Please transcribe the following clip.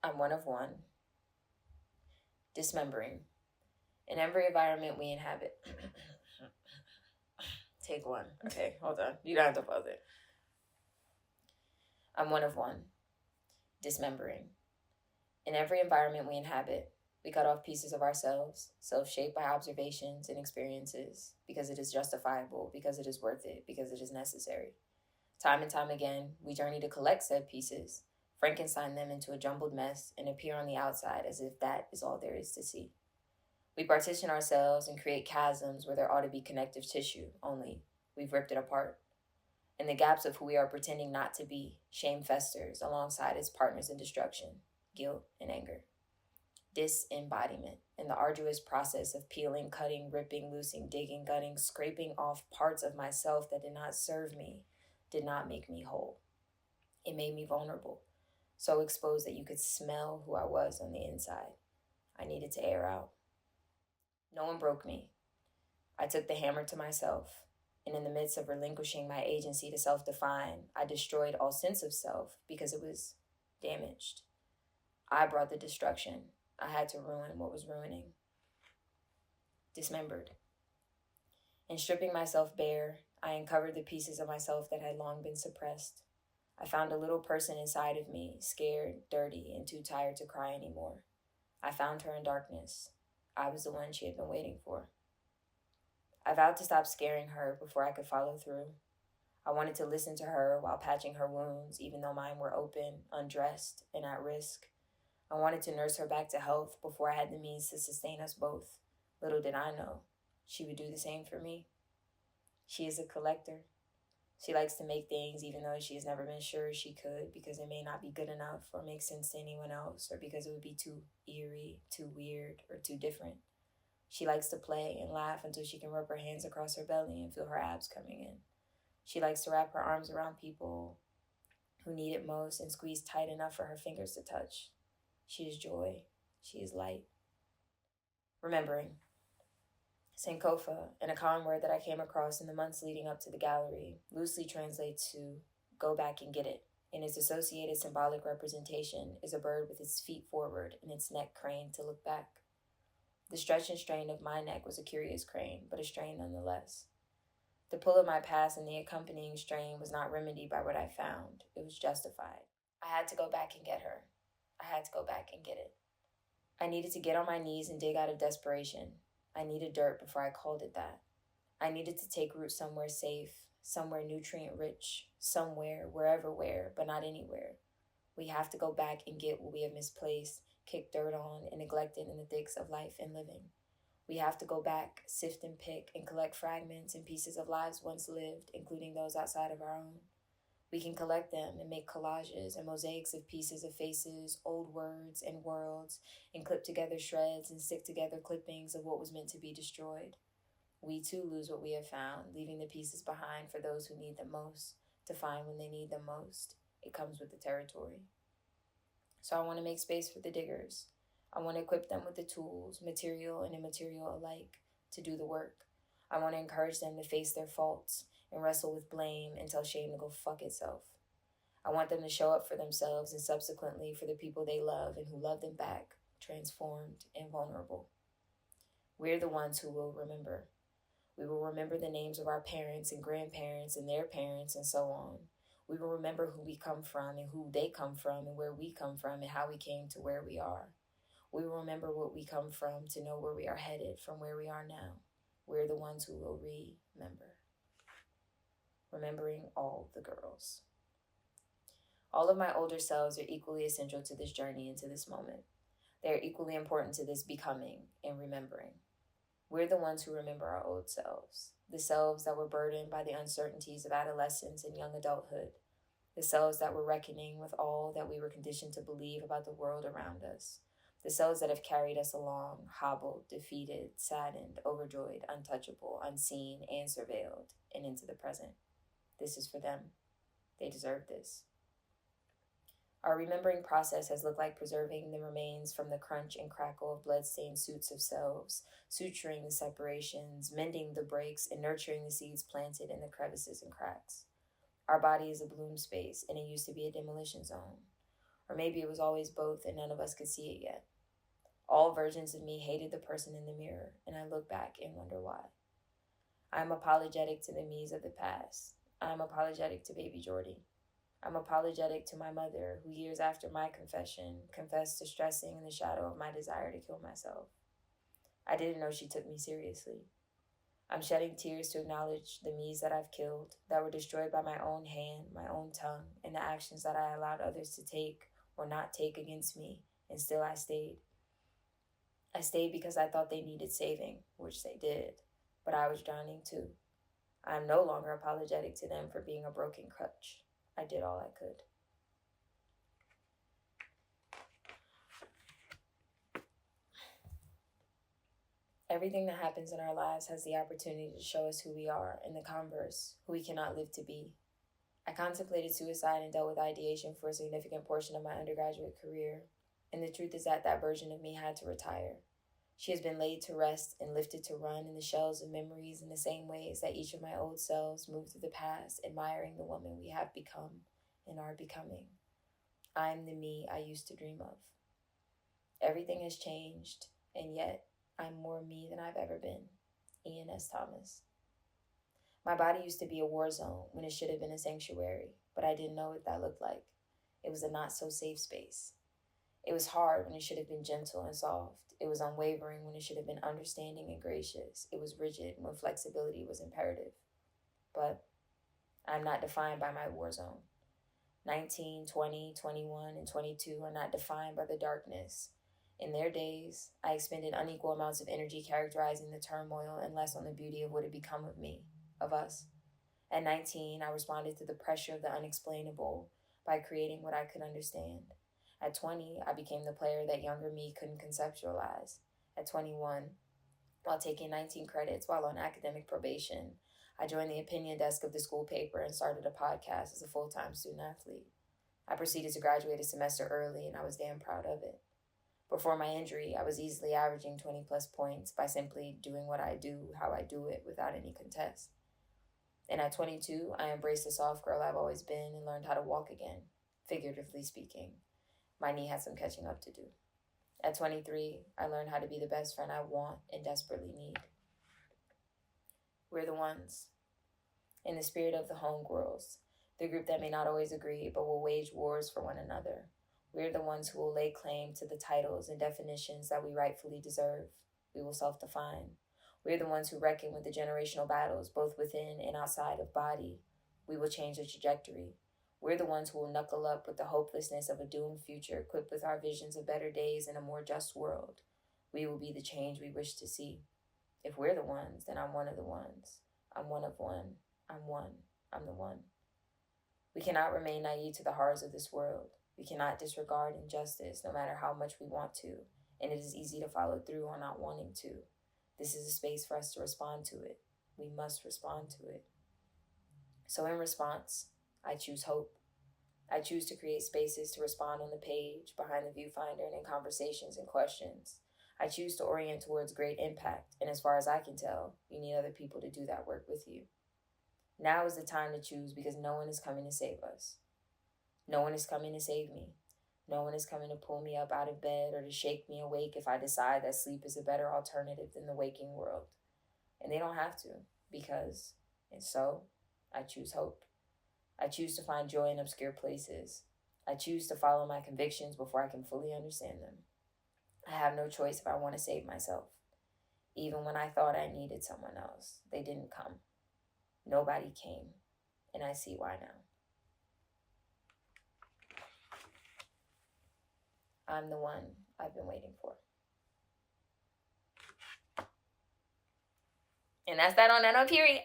I'm one of one, dismembering. In every environment we inhabit. Take one. Okay, hold on. You don't have to pause it. I'm one of one, dismembering. In every environment we inhabit, we cut off pieces of ourselves, self-shaped by observations and experiences, because it is justifiable, because it is worth it, because it is necessary. Time and time again, we journey to collect said pieces, Frankenstein them into a jumbled mess, and appear on the outside as if that is all there is to see. We partition ourselves and create chasms where there ought to be connective tissue, only we've ripped it apart. In the gaps of who we are pretending not to be, shame festers alongside its partners in destruction, guilt and anger. Disembodiment, in the arduous process of peeling, cutting, ripping, loosing, digging, gutting, scraping off parts of myself that did not serve me, did not make me whole. It made me vulnerable, so exposed that you could smell who I was on the inside. I needed to air out. No one broke me. I took the hammer to myself, and in the midst of relinquishing my agency to self-define, I destroyed all sense of self because it was damaged. I brought the destruction. I had to ruin what was ruining. Dismembered. In stripping myself bare, I uncovered the pieces of myself that had long been suppressed. I found a little person inside of me, scared, dirty, and too tired to cry anymore. I found her in darkness. I was the one she had been waiting for. I vowed to stop scaring her before I could follow through. I wanted to listen to her while patching her wounds, even though mine were open, undressed, and at risk. I wanted to nurse her back to health before I had the means to sustain us both. Little did I know, she would do the same for me. She is a collector. She likes to make things even though she has never been sure she could, because it may not be good enough or make sense to anyone else, or because it would be too eerie, too weird, or too different. She likes to play and laugh until she can rub her hands across her belly and feel her abs coming in. She likes to wrap her arms around people who need it most and squeeze tight enough for her fingers to touch. She is joy. She is light. Remembering. Sankofa, an Akan word that I came across in the months leading up to the gallery, loosely translates to go back and get it. And its associated symbolic representation is a bird with its feet forward and its neck craned to look back. The stretch and strain of my neck was a curious crane, but a strain nonetheless. The pull of my past and the accompanying strain was not remedied by what I found. It was justified. I had to go back and get her. I had to go back and get it. I needed to get on my knees and dig out of desperation. I needed dirt before I called it that. I needed to take root somewhere safe, somewhere nutrient rich, somewhere, wherever where, but not anywhere. We have to go back and get what we have misplaced, kicked dirt on, and neglected in the thicks of life and living. We have to go back, sift and pick, and collect fragments and pieces of lives once lived, including those outside of our own. We can collect them and make collages and mosaics of pieces of faces, old words and worlds, and clip together shreds and stick together clippings of what was meant to be destroyed. We too lose what we have found, leaving the pieces behind for those who need them most, to find when they need them most. It comes with the territory. So I want to make space for the diggers. I want to equip them with the tools, material and immaterial alike, to do the work. I want to encourage them to face their faults and wrestle with blame and tell shame to go fuck itself. I want them to show up for themselves and subsequently for the people they love and who love them back, transformed and vulnerable. We're the ones who will remember. We will remember the names of our parents and grandparents and their parents and so on. We will remember who we come from and who they come from and where we come from and how we came to where we are. We will remember what we come from to know where we are headed from where we are now. We're the ones who will remember. Remembering all the girls. All of my older selves are equally essential to this journey and to this moment. They are equally important to this becoming and remembering. We're the ones who remember our old selves, the selves that were burdened by the uncertainties of adolescence and young adulthood, the selves that were reckoning with all that we were conditioned to believe about the world around us, the selves that have carried us along, hobbled, defeated, saddened, overjoyed, untouchable, unseen, and surveilled, and into the present. This is for them. They deserve this. Our remembering process has looked like preserving the remains from the crunch and crackle of blood-stained suits of selves, suturing the separations, mending the breaks, and nurturing the seeds planted in the crevices and cracks. Our body is a bloom space, and it used to be a demolition zone. Or maybe it was always both and none of us could see it yet. All versions of me hated the person in the mirror, and I look back and wonder why. I'm apologetic to the me's of the past. I'm apologetic to baby Jordy. I'm apologetic to my mother, who years after my confession confessed to stressing in the shadow of my desire to kill myself. I didn't know she took me seriously. I'm shedding tears to acknowledge the me's that I've killed, that were destroyed by my own hand, my own tongue, and the actions that I allowed others to take or not take against me, and still I stayed. I stayed because I thought they needed saving, which they did, but I was drowning too. I am no longer apologetic to them for being a broken crutch. I did all I could. Everything that happens in our lives has the opportunity to show us who we are, and the converse, who we cannot live to be. I contemplated suicide and dealt with ideation for a significant portion of my undergraduate career, and the truth is that that version of me had to retire. She has been laid to rest and lifted to run in the shells of memories in the same ways that each of my old selves moved through the past, admiring the woman we have become and are becoming. I'm the me I used to dream of. Everything has changed, and yet I'm more me than I've ever been. Ian S. Thomas. My body used to be a war zone when it should have been a sanctuary, but I didn't know what that looked like. It was a not-so-safe space. It was hard when it should have been gentle and soft. It was unwavering when it should have been understanding and gracious. It was rigid when flexibility was imperative. But I'm not defined by my war zone. 19, 20, 21, and 22 are not defined by the darkness. In their days, I expended unequal amounts of energy characterizing the turmoil and less on the beauty of what had become of me, of us. At 19, I responded to the pressure of the unexplainable by creating what I could understand. At 20, I became the player that younger me couldn't conceptualize. At 21, while taking 19 credits while on academic probation, I joined the opinion desk of the school paper and started a podcast as a full-time student athlete. I proceeded to graduate a semester early, and I was damn proud of it. Before my injury, I was easily averaging 20 plus points by simply doing what I do, how I do it, without any contest. And at 22, I embraced the soft girl I've always been and learned how to walk again, figuratively speaking. My knee had some catching up to do. At 23, I learned how to be the best friend I want and desperately need. We're the ones. In the spirit of the homegirls, the group that may not always agree but will wage wars for one another. We're the ones who will lay claim to the titles and definitions that we rightfully deserve. We will self-define. We're the ones who reckon with the generational battles, both within and outside of body. We will change the trajectory. We're the ones who will knuckle up with the hopelessness of a doomed future, equipped with our visions of better days and a more just world. We will be the change we wish to see. If we're the ones, then I'm one of the ones. I'm one of one. I'm one. I'm the one. We cannot remain naive to the horrors of this world. We cannot disregard injustice, no matter how much we want to, and it is easy to follow through on not wanting to. This is a space for us to respond to it. We must respond to it. So in response, I choose hope. I choose to create spaces to respond on the page, behind the viewfinder, and in conversations and questions. I choose to orient towards great impact, and as far as I can tell, you need other people to do that work with you. Now is the time to choose, because no one is coming to save us. No one is coming to save me. No one is coming to pull me up out of bed or to shake me awake if I decide that sleep is a better alternative than the waking world. And they don't have to, because, and so, I choose hope. I choose to find joy in obscure places. I choose to follow my convictions before I can fully understand them. I have no choice if I want to save myself. Even when I thought I needed someone else, they didn't come. Nobody came, and I see why now. I'm the one I've been waiting for. And that's that on that on period.